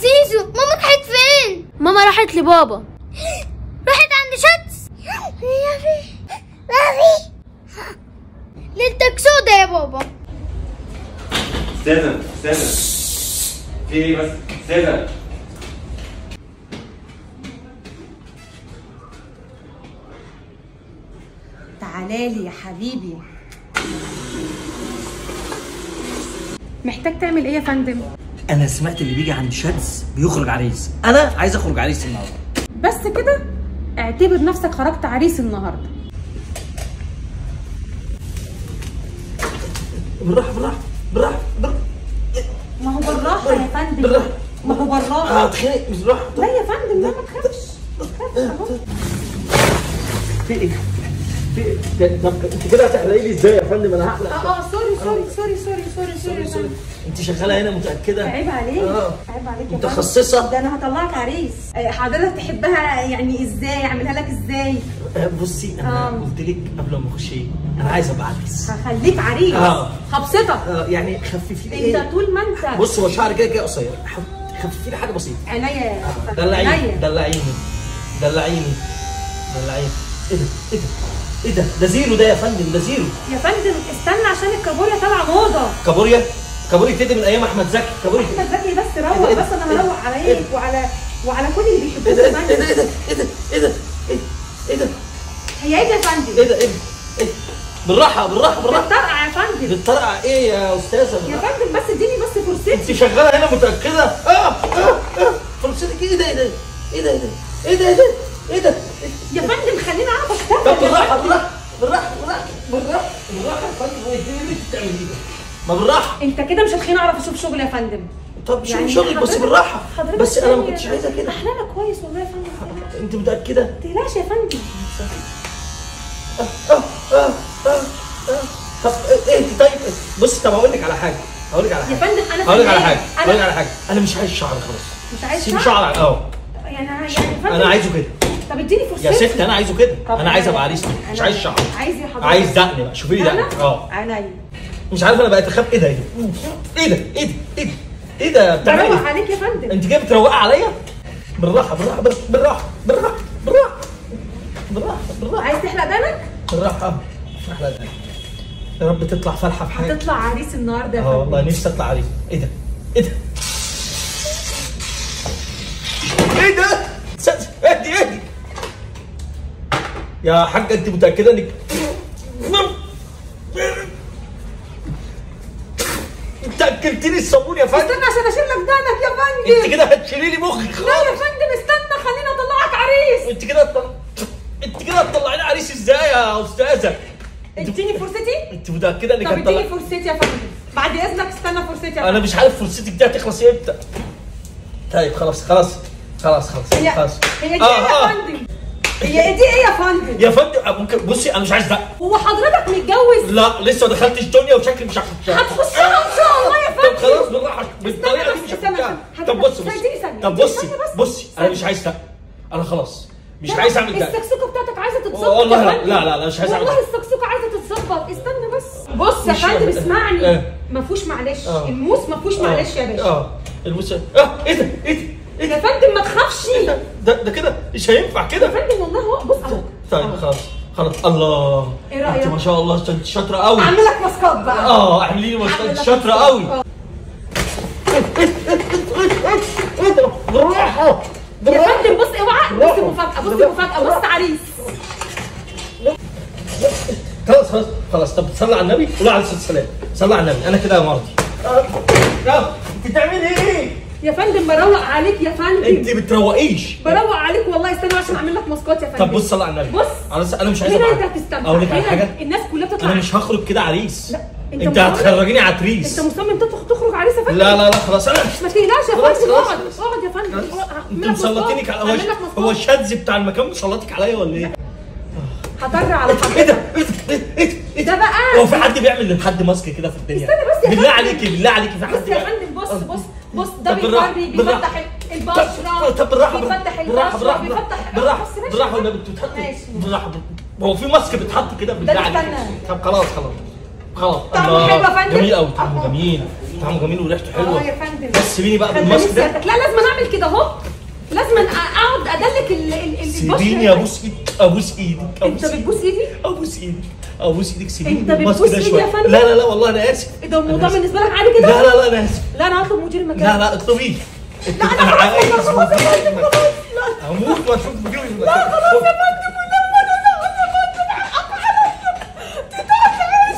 زيزو ماما راحت فين؟ ماما راحت لبابا. راحت عند شمس. يا بابي ليلتك سودا يا بابا. استاذن في ايه بس؟ استاذن. تعالالي يا حبيبي. محتاج تعمل ايه يا فندم؟ انا سمعت اللي بيجي عند شاذ بيخرج عريس، انا عايز اخرج عريس النهارده. بس كده؟ اعتبر نفسك خرجت عريس النهارده. بالراحه ما هو بالراحه يا فندم. ما هو بالراحه. هتخنق بالراحه. لا يا فندم، لا ما تخافش اهو. في ايه؟ طب انت كده هتحرقي لي ازاي يا فندم؟ انا هحلق. سوري. انت شغاله هنا متاكده؟ عيب عليك. عيب عليك يا متخصصه. ده انا هطلعك عريس. حضرتك تحبها يعني ازاي؟ اعملها لك ازاي؟ بصي انا قلت لك قبل ما اخش ايه؟ انا عايز ابقى عريس. هخليك عريس. هبسطك. يعني خففي لي ايه؟ انت طول ما انت بص هو شعري كده قصير، خففي لي حاجه بسيطه. عينيا. دلعيني. ايه ده زيرو ده يا فندم، ده زيرو يا فندم. استنى عشان الكابوريا طالعه موضه. كابوريا ابتدي من ايام احمد زكي. كابوريا احمد زكي بس روق. بس انا هروق عليك وعلى كل اللي بيحبوك كمان. ايه ده هي ايه يا فندم؟ ايه ده بالراحه بتطرقع يا فندم. بتطرقع ايه يا استاذه؟ يا فندم بس اديني بس فرصتي. انت شغاله هنا متاكده؟ فرصتك ايه ده؟ يا فندم خليني اعرف اشتغل. طب بالراحه يا فندم. ايه اللي انت بتعمليه ده؟ ما بالراحه. انت كده مش هتخليني اعرف اشوف شغل يا فندم. طب شوف يعني شغلك بس بالراحه. بس انا ما كنتش عايزه كده. احلامك كويس والله يا فندم. انت متاكده؟ ما تقلقش يا فندم. طب ايه طيب بص، طب هقول لك على حاجه. يا فندم انا هقول لك على حاجه. انا مش عايز شعر خلاص. مش عايز سيب شعر. يعني فندم انا عايزه كده. طب اديني فرصتي يا ست، انا عايزه كده. انا عايز ابقى عريس، مش عايز شعر. عايز ايه حضرتك؟ عايز دقن بقى. شوفي لي دقن. عينيا. مش عارف انا بقيت اخاف. ايه ده بتعملي بروق ايه؟ عليك يا فندم. انت جايه بتروقي عليا؟ بالراحه. عايز تحلق دقنك؟ بالراحه. احلى دقن. يا رب تطلع فالحه في حاجه. هتطلع عريس النهارده يا فندم. والله نفسي اطلع عريس. ايه ده؟ اهدي يا حاجه. انت متاكده انك انت اكلتني الصابون يا فندم؟ استنى عشان اشيل لك دقنك يا فندم. انت كده هتشيلي لي مخي خالص. لا يا فندم استنى، خليني اطلعك عريس. انت كده هتطلعيني عريس ازاي يا استاذه؟ اديني فرصتي. انت متاكده انك طب اديني فرصتي يا فندم بعد اذنك. استنى فرصتي يا فندم. انا مش عارف فرصتك دي هتخلص امتى. طيب خلاص. هي دي ايه يا فندم؟ هي دي ايه يا فندم؟ يا فندم ممكن بصي، انا مش عايز دقن. هو حضرتك متجوز؟ لا لسه ما دخلتش دنيا وشكلي مش هخشها. هتخشها ان شاء الله يا فندم. طب خلاص بالراحه، بالطريقه دي مش هخشها. طب بصي انا مش عايز دقن. انا خلاص مش عايز اعمل دقن. السكسوكه بتاعتك عايزه تتظبط. والله لا مش عايز اعمل والله السكسوكه عايزه تتظبط. استنى بس. بص يا فندم اسمعني. ما فيهوش معلش. الموس ما فيهوش معلش يا باشا. الموس. ايه ده؟ يا فندم ما تخافش. ده كده مش هينفع كده يا فندم والله هو بص اهو. طيب خلاص. الله، ايه رايك؟ انت ما شاء الله انت شاطره قوي. اعمل لك ماسكات بقى. اعملي لي ماسكات. انت شاطره قوي. بالراحه يا فندم. بص اوعى. بص مفاجاه. بص عريس. خلاص. طب صلي على النبي. قول عليه الصلاه والسلام. صلي على النبي. انا كده مرضي. انت بتعملي ايه؟ يا فندم بروق عليك يا فندم. انت بتروقيش. بروق عليك والله. استنى عشان اعمل لك ماسكات يا فندم. طب بص صلي على النبي. بص انا مش عايز هنا انت هتستمتع. اقول لك على حاجه. الناس كلها بتطلع. انا مش هخرج كده عريس. لا انت هتخرجيني عتريس. انت مصمم تخرج عريس يا فندم. لا خلاص. انا ما تقلقش يا فندم. اقعد يا فندم. انت مسلطينك على هو الشاذ بتاع المكان مسلطك عليا ولا ايه؟ هطر على حضرتك. ايه ده بقى. هو في حد بيعمل لحد ماسك كده في الدنيا؟ استنى بس يا فندم. بالله عليكي في حد. بص يا فندم. بص ده بيفري بيفتح البشره. طب بالراحه. بيفتح البشره. بالراحه والنبي. انت بتحطي بالراحه. هو في ماسك بيتحط كده بالله عليك؟ طب خلاص. طعمه حلو يا فندم. جميل قوي. طعمه جميل. طعمه جميل وريحته حلوه. يا فندم. بس سيبيني بقى بالماسك ده. لا لازم اعمل كده اهو، لازم اقعد ادلك البشره. سيبيني ابوس ايدك، ابوس ايدك. انت بتبوس ايدي؟ ابوس ايدك، ابوس ايدك. سيبيني انت بالماسك بتبوس ده ايدي شويه. يا فندم؟ لا لا لا والله انا اسف. ايه ده الموضوع بالنسبه لك عادي كده؟ لا لا لا انا اسف. لا انا هطلب مدير المكان. لا لا اطلبيه. انا عايز اموت واشوف مدير المكان. لا خلاص يا فندم، ولما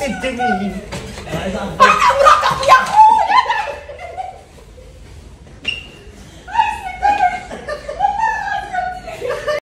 انت مين؟ انا عايز اعرف مراتك يا اخويا.